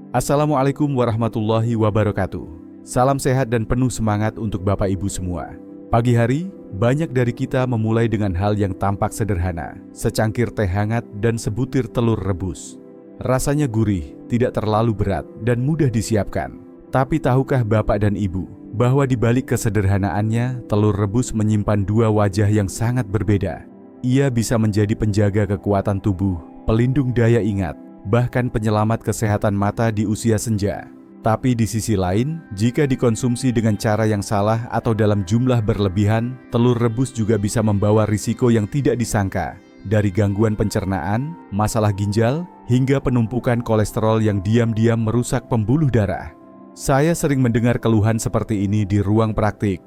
Assalamualaikum warahmatullahi wabarakatuh. Salam sehat dan penuh semangat untuk Bapak Ibu semua. Pagi hari, banyak dari kita memulai dengan hal yang tampak sederhana, secangkir teh hangat dan sebutir telur rebus. Rasanya gurih, tidak terlalu berat, dan mudah disiapkan. Tapi tahukah Bapak dan Ibu, bahwa di balik kesederhanaannya, telur rebus menyimpan dua wajah yang sangat berbeda. Ia bisa menjadi penjaga kekuatan tubuh, pelindung daya ingat, bahkan penyelamat kesehatan mata di usia senja. Tapi di sisi lain, jika dikonsumsi dengan cara yang salah atau dalam jumlah berlebihan, telur rebus juga bisa membawa risiko yang tidak disangka, dari gangguan pencernaan, masalah ginjal, hingga penumpukan kolesterol yang diam-diam merusak pembuluh darah. Saya sering mendengar keluhan seperti ini di ruang praktik.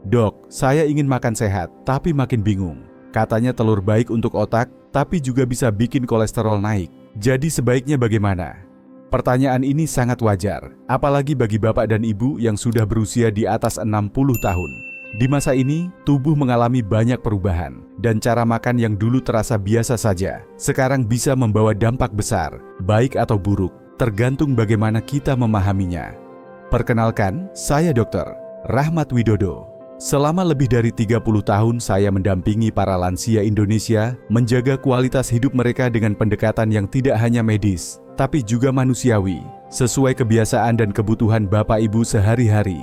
"Dok, saya ingin makan sehat, tapi makin bingung. Katanya telur baik untuk otak, tapi juga bisa bikin kolesterol naik. Jadi sebaiknya bagaimana?" Pertanyaan ini sangat wajar, apalagi bagi Bapak dan Ibu yang sudah berusia di atas 60 tahun. Di masa ini, tubuh mengalami banyak perubahan, dan cara makan yang dulu terasa biasa saja, sekarang bisa membawa dampak besar, baik atau buruk, tergantung bagaimana kita memahaminya. Perkenalkan, saya Dr. Rahmat Widodo. Selama lebih dari 30 tahun saya mendampingi para lansia Indonesia menjaga kualitas hidup mereka dengan pendekatan yang tidak hanya medis, tapi juga manusiawi, sesuai kebiasaan dan kebutuhan Bapak Ibu sehari-hari.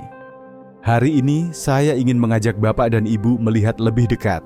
Hari ini saya ingin mengajak Bapak dan Ibu melihat lebih dekat.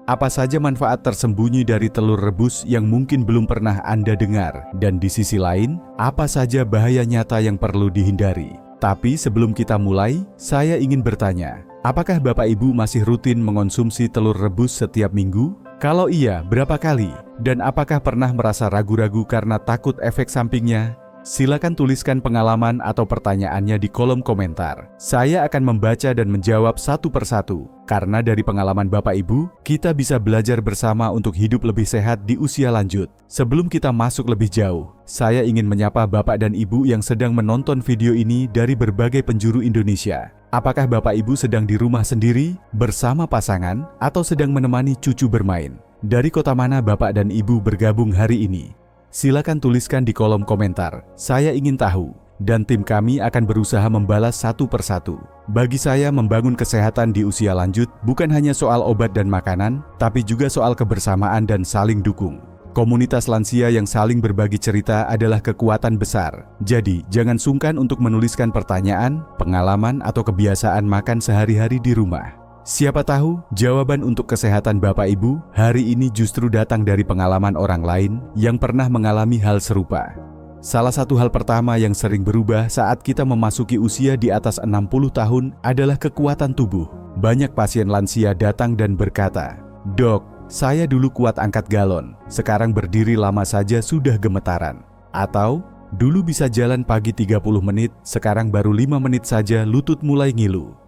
Apa saja manfaat tersembunyi dari telur rebus yang mungkin belum pernah Anda dengar, dan di sisi lain, apa saja bahaya nyata yang perlu dihindari. Tapi sebelum kita mulai, saya ingin bertanya, apakah Bapak Ibu masih rutin mengonsumsi telur rebus setiap minggu? Kalau iya, berapa kali? Dan apakah pernah merasa ragu-ragu karena takut efek sampingnya? Silakan tuliskan pengalaman atau pertanyaannya di kolom komentar. Saya akan membaca dan menjawab satu persatu. Karena dari pengalaman Bapak Ibu, kita bisa belajar bersama untuk hidup lebih sehat di usia lanjut. Sebelum kita masuk lebih jauh, saya ingin menyapa Bapak dan Ibu yang sedang menonton video ini dari berbagai penjuru Indonesia. Apakah Bapak Ibu sedang di rumah sendiri, bersama pasangan, atau sedang menemani cucu bermain? Dari kota mana Bapak dan Ibu bergabung hari ini? Silakan tuliskan di kolom komentar. Saya ingin tahu, dan tim kami akan berusaha membalas satu persatu. Bagi saya, membangun kesehatan di usia lanjut bukan hanya soal obat dan makanan, tapi juga soal kebersamaan dan saling dukung. Komunitas lansia yang saling berbagi cerita adalah kekuatan besar. Jadi, jangan sungkan untuk menuliskan pertanyaan, pengalaman, atau kebiasaan makan sehari-hari di rumah. Siapa tahu, jawaban untuk kesehatan Bapak Ibu hari ini justru datang dari pengalaman orang lain yang pernah mengalami hal serupa. Salah satu hal pertama yang sering berubah saat kita memasuki usia di atas 60 tahun adalah kekuatan tubuh. Banyak pasien lansia datang dan berkata, "Dok, saya dulu kuat angkat galon, sekarang berdiri lama saja sudah gemetaran." Atau, "Dulu bisa jalan pagi 30 menit, sekarang baru 5 menit saja lutut mulai ngilu."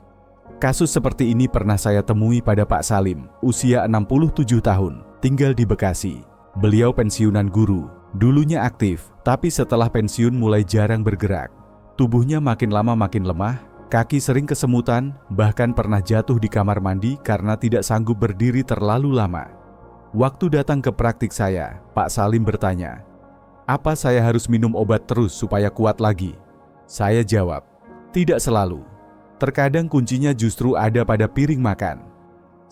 Kasus seperti ini pernah saya temui pada Pak Salim, usia 67 tahun, tinggal di Bekasi. Beliau pensiunan guru, dulunya aktif, tapi setelah pensiun mulai jarang bergerak. Tubuhnya makin lama makin lemah, kaki sering kesemutan, bahkan pernah jatuh di kamar mandi karena tidak sanggup berdiri terlalu lama. Waktu datang ke praktik saya, Pak Salim bertanya, "Apa saya harus minum obat terus supaya kuat lagi?" Saya jawab, "Tidak selalu. Terkadang kuncinya justru ada pada piring makan."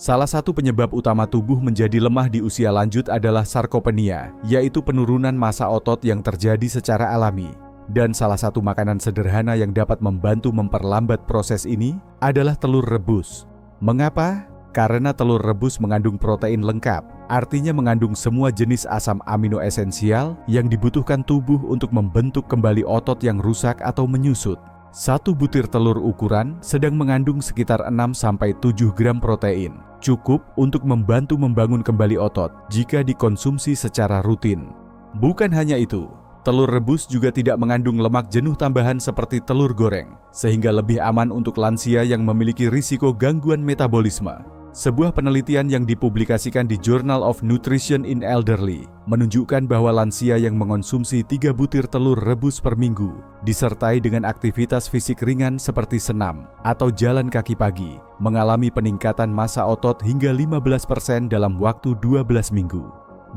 Salah satu penyebab utama tubuh menjadi lemah di usia lanjut adalah sarkopenia, yaitu penurunan massa otot yang terjadi secara alami. Dan salah satu makanan sederhana yang dapat membantu memperlambat proses ini adalah telur rebus. Mengapa? Karena telur rebus mengandung protein lengkap, artinya mengandung semua jenis asam amino esensial yang dibutuhkan tubuh untuk membentuk kembali otot yang rusak atau menyusut. Satu butir telur ukuran sedang mengandung sekitar 6-7 gram protein, cukup untuk membantu membangun kembali otot jika dikonsumsi secara rutin. Bukan hanya itu, telur rebus juga tidak mengandung lemak jenuh tambahan seperti telur goreng, sehingga lebih aman untuk lansia yang memiliki risiko gangguan metabolisme. Sebuah penelitian yang dipublikasikan di Journal of Nutrition in Elderly menunjukkan bahwa lansia yang mengonsumsi 3 butir telur rebus per minggu disertai dengan aktivitas fisik ringan seperti senam atau jalan kaki pagi mengalami peningkatan massa otot hingga 15% dalam waktu 12 minggu.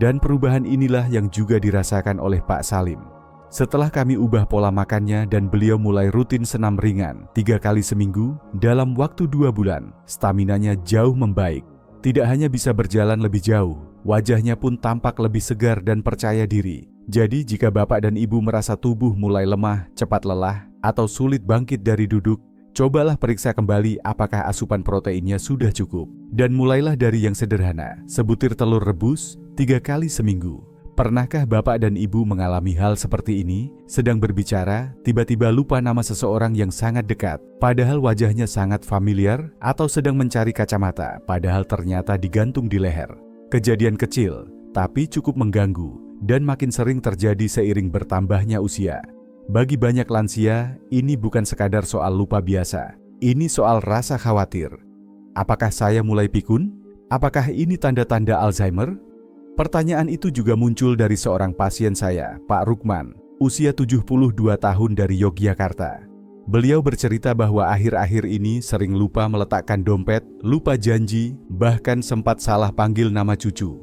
Dan perubahan inilah yang juga dirasakan oleh Pak Salim. Setelah kami ubah pola makannya dan beliau mulai rutin senam ringan 3 kali seminggu, dalam waktu 2 bulan, staminanya jauh membaik. Tidak hanya bisa berjalan lebih jauh, wajahnya pun tampak lebih segar dan percaya diri. Jadi jika Bapak dan Ibu merasa tubuh mulai lemah, cepat lelah, atau sulit bangkit dari duduk, cobalah periksa kembali apakah asupan proteinnya sudah cukup. Dan mulailah dari yang sederhana, sebutir telur rebus 3 kali seminggu. Pernahkah Bapak dan Ibu mengalami hal seperti ini? Sedang berbicara, tiba-tiba lupa nama seseorang yang sangat dekat, padahal wajahnya sangat familiar, atau sedang mencari kacamata, padahal ternyata digantung di leher. Kejadian kecil, tapi cukup mengganggu, dan makin sering terjadi seiring bertambahnya usia. Bagi banyak lansia, ini bukan sekadar soal lupa biasa. Ini soal rasa khawatir. Apakah saya mulai pikun? Apakah ini tanda-tanda Alzheimer? Pertanyaan itu juga muncul dari seorang pasien saya, Pak Rukman, usia 72 tahun dari Yogyakarta. Beliau bercerita bahwa akhir-akhir ini sering lupa meletakkan dompet, lupa janji, bahkan sempat salah panggil nama cucu.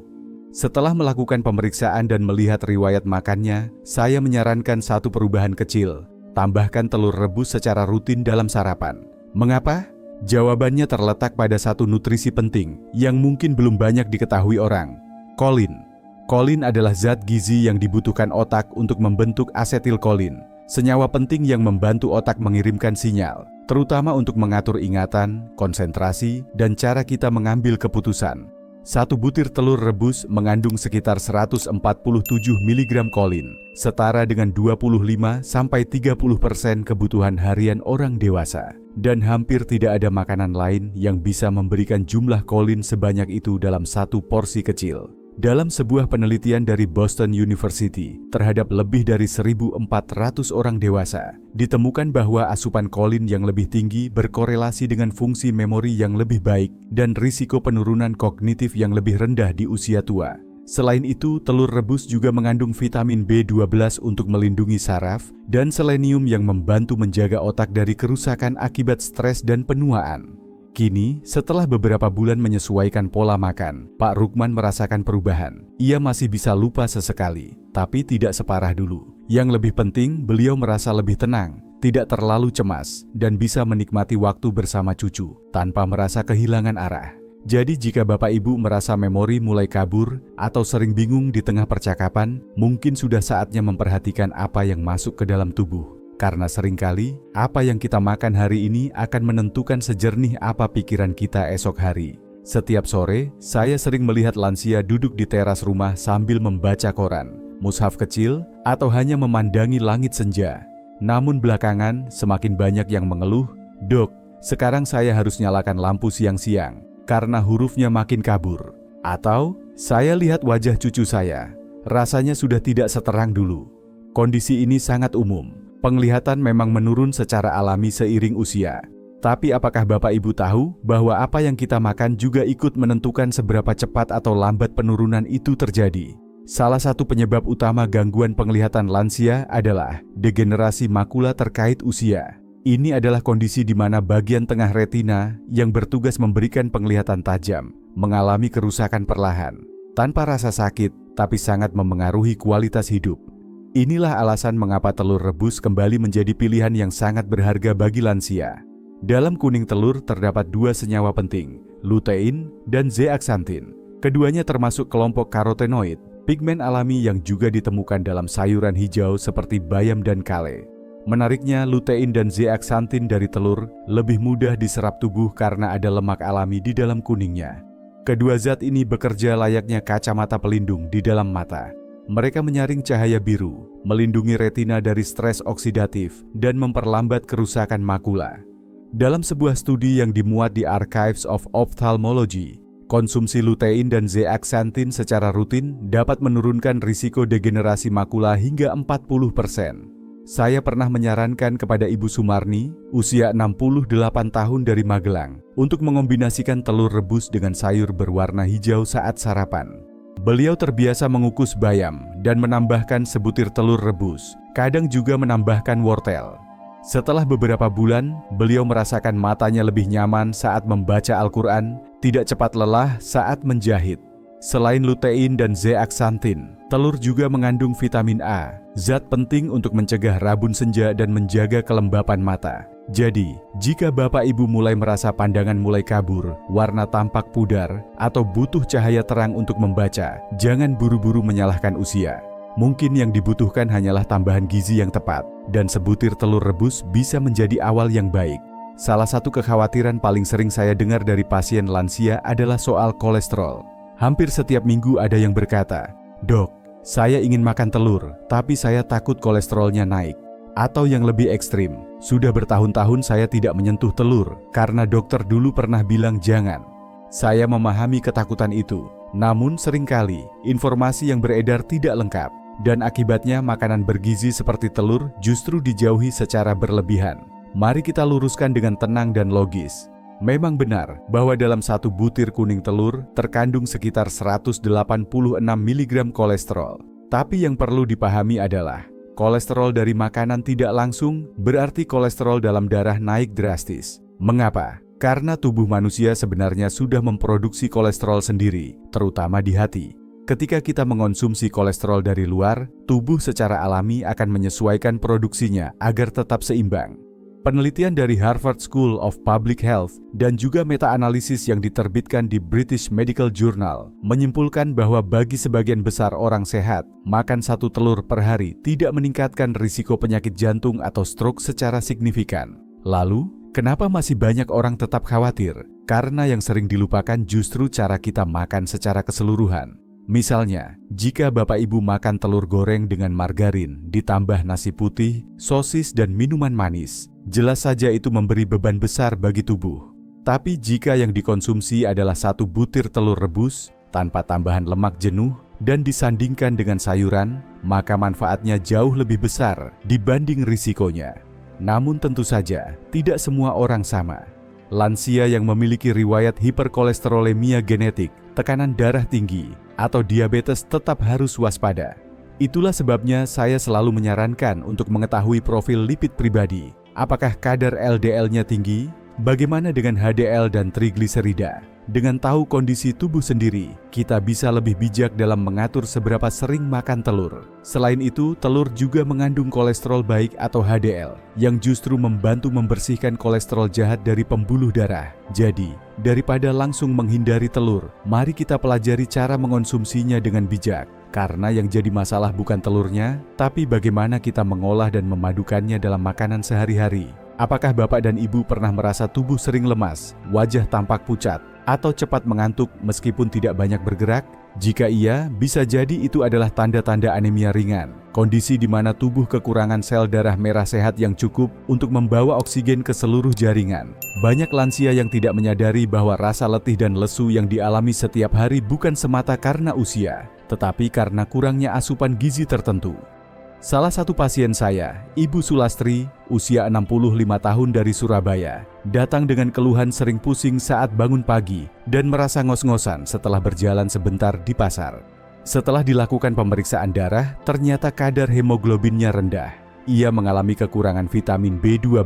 Setelah melakukan pemeriksaan dan melihat riwayat makannya, saya menyarankan satu perubahan kecil, tambahkan telur rebus secara rutin dalam sarapan. Mengapa? Jawabannya terletak pada satu nutrisi penting yang mungkin belum banyak diketahui orang. Kolin. Kolin adalah zat gizi yang dibutuhkan otak untuk membentuk asetilkolin, senyawa penting yang membantu otak mengirimkan sinyal, terutama untuk mengatur ingatan, konsentrasi, dan cara kita mengambil keputusan. Satu butir telur rebus mengandung sekitar 147 mg kolin, setara dengan 25-30% kebutuhan harian orang dewasa. Dan hampir tidak ada makanan lain yang bisa memberikan jumlah kolin sebanyak itu dalam satu porsi kecil. Dalam sebuah penelitian dari Boston University terhadap lebih dari 1.400 orang dewasa, ditemukan bahwa asupan kolin yang lebih tinggi berkorelasi dengan fungsi memori yang lebih baik dan risiko penurunan kognitif yang lebih rendah di usia tua. Selain itu, telur rebus juga mengandung vitamin B12 untuk melindungi saraf dan selenium yang membantu menjaga otak dari kerusakan akibat stres dan penuaan. Kini, setelah beberapa bulan menyesuaikan pola makan, Pak Rukman merasakan perubahan. Ia masih bisa lupa sesekali, tapi tidak separah dulu. Yang lebih penting, beliau merasa lebih tenang, tidak terlalu cemas, dan bisa menikmati waktu bersama cucu, tanpa merasa kehilangan arah. Jadi jika Bapak Ibu merasa memori mulai kabur, atau sering bingung di tengah percakapan, mungkin sudah saatnya memperhatikan apa yang masuk ke dalam tubuh. Karena seringkali, apa yang kita makan hari ini akan menentukan sejernih apa pikiran kita esok hari. Setiap sore, saya sering melihat lansia duduk di teras rumah sambil membaca koran, mushaf kecil, atau hanya memandangi langit senja. Namun belakangan, semakin banyak yang mengeluh, "Dok, sekarang saya harus nyalakan lampu siang-siang, karena hurufnya makin kabur." Atau, "Saya lihat wajah cucu saya, rasanya sudah tidak seterang dulu." Kondisi ini sangat umum. Penglihatan memang menurun secara alami seiring usia. Tapi apakah Bapak Ibu tahu bahwa apa yang kita makan juga ikut menentukan seberapa cepat atau lambat penurunan itu terjadi? Salah satu penyebab utama gangguan penglihatan lansia adalah degenerasi makula terkait usia. Ini adalah kondisi di mana bagian tengah retina yang bertugas memberikan penglihatan tajam mengalami kerusakan perlahan, tanpa rasa sakit, tapi sangat memengaruhi kualitas hidup. Inilah alasan mengapa telur rebus kembali menjadi pilihan yang sangat berharga bagi lansia. Dalam kuning telur terdapat 2 senyawa penting, lutein dan zeaxanthin. Keduanya termasuk kelompok karotenoid, pigmen alami yang juga ditemukan dalam sayuran hijau seperti bayam dan kale. Menariknya, lutein dan zeaxanthin dari telur lebih mudah diserap tubuh karena ada lemak alami di dalam kuningnya. Kedua zat ini bekerja layaknya kacamata pelindung di dalam mata. Mereka menyaring cahaya biru, melindungi retina dari stres oksidatif, dan memperlambat kerusakan makula. Dalam sebuah studi yang dimuat di Archives of Ophthalmology, konsumsi lutein dan zeaxanthin secara rutin dapat menurunkan risiko degenerasi makula hingga 40%. Saya pernah menyarankan kepada Ibu Sumarni, usia 68 tahun dari Magelang, untuk mengombinasikan telur rebus dengan sayur berwarna hijau saat sarapan. Beliau terbiasa mengukus bayam dan menambahkan sebutir telur rebus, kadang juga menambahkan wortel. Setelah beberapa bulan, beliau merasakan matanya lebih nyaman saat membaca Al-Quran, tidak cepat lelah saat menjahit. Selain lutein dan zeaxanthin, telur juga mengandung vitamin A, zat penting untuk mencegah rabun senja dan menjaga kelembapan mata. Jadi, jika Bapak Ibu mulai merasa pandangan mulai kabur, warna tampak pudar, atau butuh cahaya terang untuk membaca, jangan buru-buru menyalahkan usia. Mungkin yang dibutuhkan hanyalah tambahan gizi yang tepat, dan sebutir telur rebus bisa menjadi awal yang baik. Salah satu kekhawatiran paling sering saya dengar dari pasien lansia adalah soal kolesterol. Hampir setiap minggu ada yang berkata, "Dok, saya ingin makan telur, tapi saya takut kolesterolnya naik." Atau yang lebih ekstrim, sudah bertahun-tahun saya tidak menyentuh telur karena dokter dulu pernah bilang jangan. Saya memahami ketakutan itu, namun seringkali informasi yang beredar tidak lengkap, dan akibatnya makanan bergizi seperti telur justru dijauhi secara berlebihan. Mari kita luruskan dengan tenang dan logis. Memang benar bahwa dalam satu butir kuning telur terkandung sekitar 186 mg kolesterol. Tapi yang perlu dipahami adalah, kolesterol dari makanan tidak langsung berarti kolesterol dalam darah naik drastis. Mengapa? Karena tubuh manusia sebenarnya sudah memproduksi kolesterol sendiri, terutama di hati. Ketika kita mengonsumsi kolesterol dari luar, tubuh secara alami akan menyesuaikan produksinya agar tetap seimbang. Penelitian dari Harvard School of Public Health dan juga meta-analisis yang diterbitkan di British Medical Journal menyimpulkan bahwa bagi sebagian besar orang sehat, makan satu telur per hari tidak meningkatkan risiko penyakit jantung atau stroke secara signifikan. Lalu, kenapa masih banyak orang tetap khawatir? Karena yang sering dilupakan justru cara kita makan secara keseluruhan. Misalnya, jika Bapak Ibu makan telur goreng dengan margarin, ditambah nasi putih, sosis, dan minuman manis, jelas saja itu memberi beban besar bagi tubuh. Tapi jika yang dikonsumsi adalah satu butir telur rebus, tanpa tambahan lemak jenuh, dan disandingkan dengan sayuran, maka manfaatnya jauh lebih besar dibanding risikonya. Namun tentu saja, tidak semua orang sama. Lansia yang memiliki riwayat hiperkolesterolemia genetik, tekanan darah tinggi, atau diabetes tetap harus waspada. Itulah sebabnya saya selalu menyarankan untuk mengetahui profil lipid pribadi. Apakah kadar LDL-nya tinggi? Bagaimana dengan HDL dan trigliserida? Dengan tahu kondisi tubuh sendiri, kita bisa lebih bijak dalam mengatur seberapa sering makan telur. Selain itu, telur juga mengandung kolesterol baik atau HDL, yang justru membantu membersihkan kolesterol jahat dari pembuluh darah. Jadi, daripada langsung menghindari telur, mari kita pelajari cara mengonsumsinya dengan bijak. Karena yang jadi masalah bukan telurnya, tapi bagaimana kita mengolah dan memadukannya dalam makanan sehari-hari. Apakah Bapak dan Ibu pernah merasa tubuh sering lemas, wajah tampak pucat, atau cepat mengantuk meskipun tidak banyak bergerak? Jika iya, bisa jadi itu adalah tanda-tanda anemia ringan, kondisi di mana tubuh kekurangan sel darah merah sehat yang cukup untuk membawa oksigen ke seluruh jaringan. Banyak lansia yang tidak menyadari bahwa rasa letih dan lesu yang dialami setiap hari bukan semata karena usia, tetapi karena kurangnya asupan gizi tertentu. Salah satu pasien saya, Ibu Sulastri, usia 65 tahun dari Surabaya, datang dengan keluhan sering pusing saat bangun pagi dan merasa ngos-ngosan setelah berjalan sebentar di pasar. Setelah dilakukan pemeriksaan darah, ternyata kadar hemoglobinnya rendah. Ia mengalami kekurangan vitamin B12,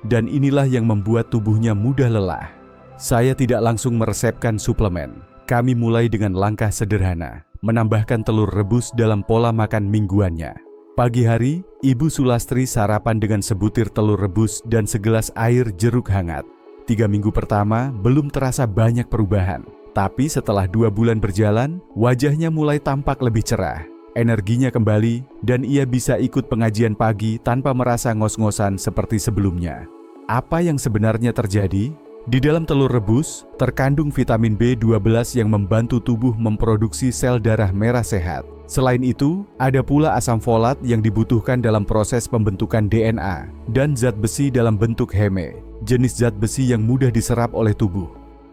dan inilah yang membuat tubuhnya mudah lelah. Saya tidak langsung meresepkan suplemen. Kami mulai dengan langkah sederhana, menambahkan telur rebus dalam pola makan mingguannya. Pagi hari, Ibu Sulastri sarapan dengan sebutir telur rebus dan segelas air jeruk hangat. 3 minggu pertama belum terasa banyak perubahan. Tapi setelah 2 bulan berjalan, wajahnya mulai tampak lebih cerah. Energinya kembali dan ia bisa ikut pengajian pagi tanpa merasa ngos-ngosan seperti sebelumnya. Apa yang sebenarnya terjadi? Di dalam telur rebus, terkandung vitamin B12 yang membantu tubuh memproduksi sel darah merah sehat. Selain itu, ada pula asam folat yang dibutuhkan dalam proses pembentukan DNA dan zat besi dalam bentuk heme, jenis zat besi yang mudah diserap oleh tubuh.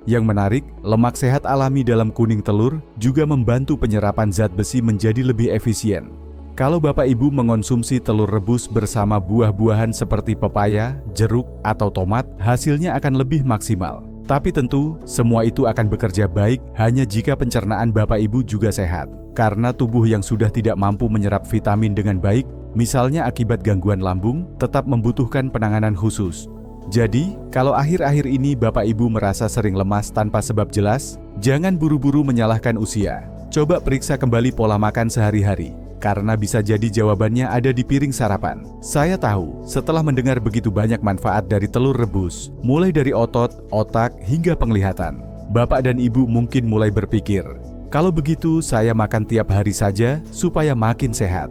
Yang menarik, lemak sehat alami dalam kuning telur juga membantu penyerapan zat besi menjadi lebih efisien. Kalau Bapak Ibu mengonsumsi telur rebus bersama buah-buahan seperti pepaya, jeruk, atau tomat, hasilnya akan lebih maksimal. Tapi tentu, semua itu akan bekerja baik hanya jika pencernaan Bapak Ibu juga sehat. Karena tubuh yang sudah tidak mampu menyerap vitamin dengan baik, misalnya akibat gangguan lambung, tetap membutuhkan penanganan khusus. Jadi, kalau akhir-akhir ini Bapak Ibu merasa sering lemas tanpa sebab jelas, jangan buru-buru menyalahkan usia. Coba periksa kembali pola makan sehari-hari, karena bisa jadi jawabannya ada di piring sarapan. Saya tahu, setelah mendengar begitu banyak manfaat dari telur rebus, mulai dari otot, otak, hingga penglihatan, Bapak dan Ibu mungkin mulai berpikir, kalau begitu saya makan tiap hari saja supaya makin sehat.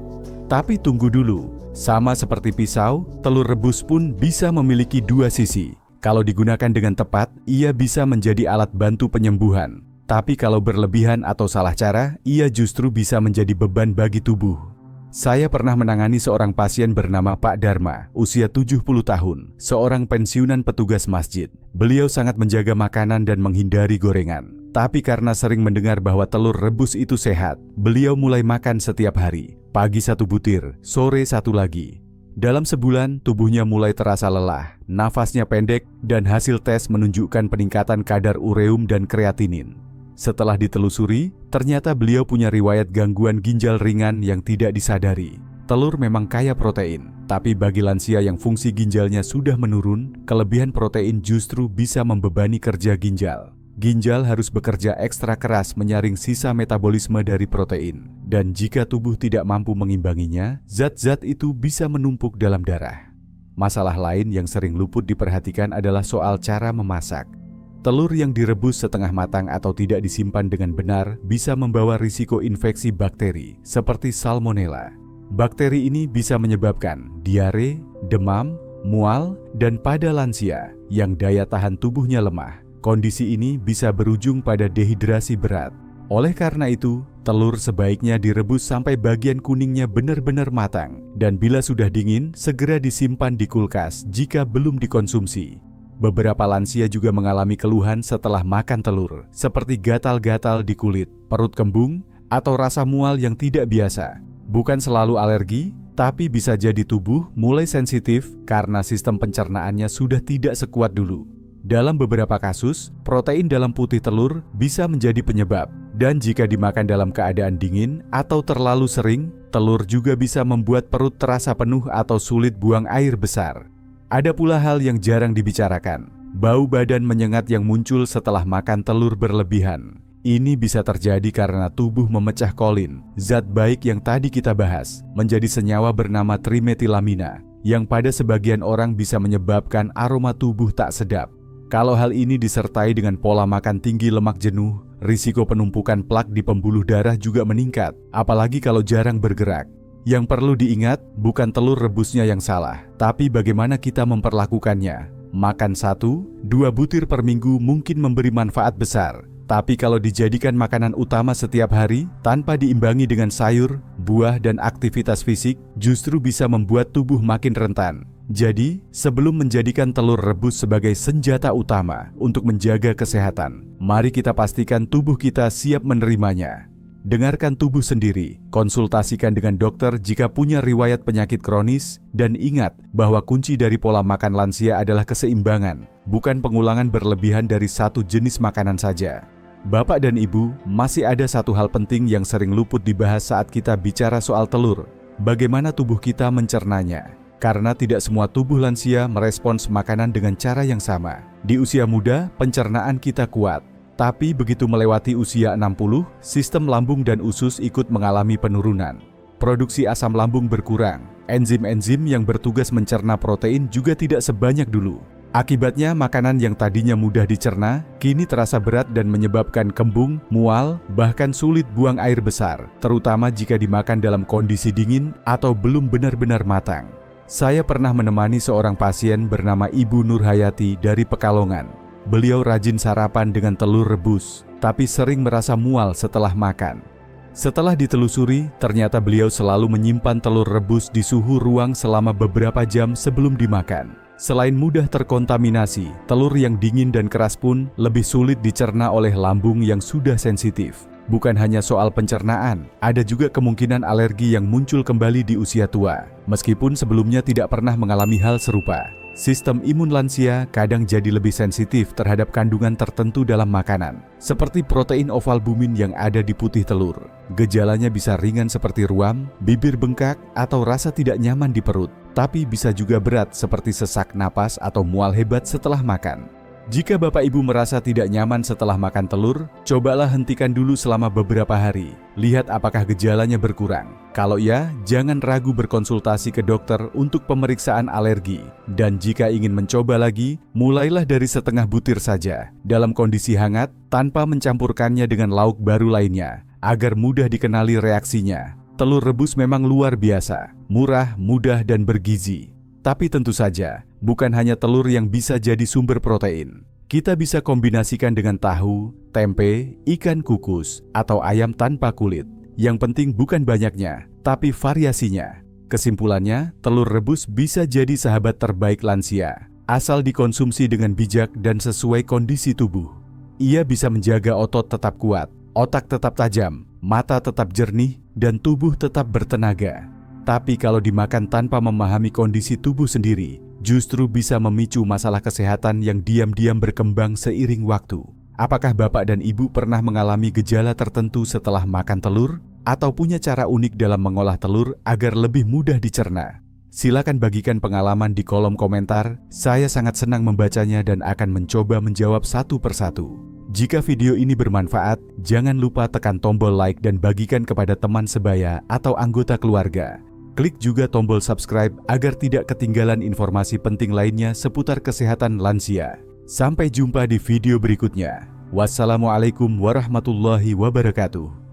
Tapi tunggu dulu, sama seperti pisau, telur rebus pun bisa memiliki dua sisi. Kalau digunakan dengan tepat, ia bisa menjadi alat bantu penyembuhan. Tapi kalau berlebihan atau salah cara, ia justru bisa menjadi beban bagi tubuh. Saya pernah menangani seorang pasien bernama Pak Dharma, usia 70 tahun, seorang pensiunan petugas masjid. Beliau sangat menjaga makanan dan menghindari gorengan. Tapi karena sering mendengar bahwa telur rebus itu sehat, beliau mulai makan setiap hari. Pagi 1 butir, sore 1 lagi. Dalam sebulan, tubuhnya mulai terasa lelah, nafasnya pendek, dan hasil tes menunjukkan peningkatan kadar ureum dan kreatinin. Setelah ditelusuri, ternyata beliau punya riwayat gangguan ginjal ringan yang tidak disadari. Telur memang kaya protein, tapi bagi lansia yang fungsi ginjalnya sudah menurun, kelebihan protein justru bisa membebani kerja ginjal. Ginjal harus bekerja ekstra keras menyaring sisa metabolisme dari protein. Dan jika tubuh tidak mampu mengimbanginya, zat-zat itu bisa menumpuk dalam darah. Masalah lain yang sering luput diperhatikan adalah soal cara memasak. Telur yang direbus setengah matang atau tidak disimpan dengan benar bisa membawa risiko infeksi bakteri seperti Salmonella. Bakteri ini bisa menyebabkan diare, demam, mual, dan pada lansia yang daya tahan tubuhnya lemah. Kondisi ini bisa berujung pada dehidrasi berat. Oleh karena itu, telur sebaiknya direbus sampai bagian kuningnya benar-benar matang. Dan bila sudah dingin, segera disimpan di kulkas jika belum dikonsumsi. Beberapa lansia juga mengalami keluhan setelah makan telur, seperti gatal-gatal di kulit, perut kembung, atau rasa mual yang tidak biasa. Bukan selalu alergi, tapi bisa jadi tubuh mulai sensitif karena sistem pencernaannya sudah tidak sekuat dulu. Dalam beberapa kasus, protein dalam putih telur bisa menjadi penyebab, dan jika dimakan dalam keadaan dingin atau terlalu sering, telur juga bisa membuat perut terasa penuh atau sulit buang air besar. Ada pula hal yang jarang dibicarakan, bau badan menyengat yang muncul setelah makan telur berlebihan. Ini bisa terjadi karena tubuh memecah kolin, zat baik yang tadi kita bahas, menjadi senyawa bernama trimetilamina, yang pada sebagian orang bisa menyebabkan aroma tubuh tak sedap. Kalau hal ini disertai dengan pola makan tinggi lemak jenuh, risiko penumpukan plak di pembuluh darah juga meningkat, apalagi kalau jarang bergerak. Yang perlu diingat, bukan telur rebusnya yang salah, tapi bagaimana kita memperlakukannya. Makan 1-2 butir per minggu mungkin memberi manfaat besar, tapi kalau dijadikan makanan utama setiap hari, tanpa diimbangi dengan sayur, buah, dan aktivitas fisik, justru bisa membuat tubuh makin rentan. Jadi, sebelum menjadikan telur rebus sebagai senjata utama untuk menjaga kesehatan, mari kita pastikan tubuh kita siap menerimanya. Dengarkan tubuh sendiri, konsultasikan dengan dokter jika punya riwayat penyakit kronis, dan ingat bahwa kunci dari pola makan lansia adalah keseimbangan, bukan pengulangan berlebihan dari satu jenis makanan saja. Bapak dan Ibu, masih ada satu hal penting yang sering luput dibahas saat kita bicara soal telur. Bagaimana tubuh kita mencernanya? Karena tidak semua tubuh lansia merespons makanan dengan cara yang sama. Di usia muda, pencernaan kita kuat. Tapi begitu melewati usia 60, sistem lambung dan usus ikut mengalami penurunan. Produksi asam lambung berkurang. Enzim-enzim yang bertugas mencerna protein juga tidak sebanyak dulu. Akibatnya makanan yang tadinya mudah dicerna, kini terasa berat dan menyebabkan kembung, mual, bahkan sulit buang air besar, terutama jika dimakan dalam kondisi dingin atau belum benar-benar matang. Saya pernah menemani seorang pasien bernama Ibu Nurhayati dari Pekalongan. Beliau rajin sarapan dengan telur rebus, tapi sering merasa mual setelah makan. Setelah ditelusuri, ternyata beliau selalu menyimpan telur rebus di suhu ruang selama beberapa jam sebelum dimakan. Selain mudah terkontaminasi, telur yang dingin dan keras pun lebih sulit dicerna oleh lambung yang sudah sensitif. Bukan hanya soal pencernaan, ada juga kemungkinan alergi yang muncul kembali di usia tua, meskipun sebelumnya tidak pernah mengalami hal serupa. Sistem imun lansia kadang jadi lebih sensitif terhadap kandungan tertentu dalam makanan, seperti protein ovalbumin yang ada di putih telur. Gejalanya bisa ringan seperti ruam, bibir bengkak, atau rasa tidak nyaman di perut. tapi bisa juga berat seperti sesak napas atau mual hebat setelah makan. Jika Bapak Ibu merasa tidak nyaman setelah makan telur, cobalah hentikan dulu selama beberapa hari. Lihat apakah gejalanya berkurang. Kalau ya, jangan ragu berkonsultasi ke dokter untuk pemeriksaan alergi. Dan jika ingin mencoba lagi, mulailah dari setengah butir saja, dalam kondisi hangat, tanpa mencampurkannya dengan lauk baru lainnya, agar mudah dikenali reaksinya. Telur rebus memang luar biasa, murah, mudah, dan bergizi. Tapi tentu saja, bukan hanya telur yang bisa jadi sumber protein. Kita bisa kombinasikan dengan tahu, tempe, ikan kukus, atau ayam tanpa kulit. Yang penting bukan banyaknya, tapi variasinya. Kesimpulannya, telur rebus bisa jadi sahabat terbaik lansia, asal dikonsumsi dengan bijak dan sesuai kondisi tubuh. Ia bisa menjaga otot tetap kuat, otak tetap tajam, mata tetap jernih, dan tubuh tetap bertenaga. Tapi kalau dimakan tanpa memahami kondisi tubuh sendiri, justru bisa memicu masalah kesehatan yang diam-diam berkembang seiring waktu. Apakah Bapak dan Ibu pernah mengalami gejala tertentu setelah makan telur? Atau punya cara unik dalam mengolah telur agar lebih mudah dicerna? Silakan bagikan pengalaman di kolom komentar. Saya sangat senang membacanya dan akan mencoba menjawab satu persatu. Jika video ini bermanfaat, jangan lupa tekan tombol like dan bagikan kepada teman sebaya atau anggota keluarga. Klik juga tombol subscribe agar tidak ketinggalan informasi penting lainnya seputar kesehatan lansia. Sampai jumpa di video berikutnya. Wassalamualaikum warahmatullahi wabarakatuh.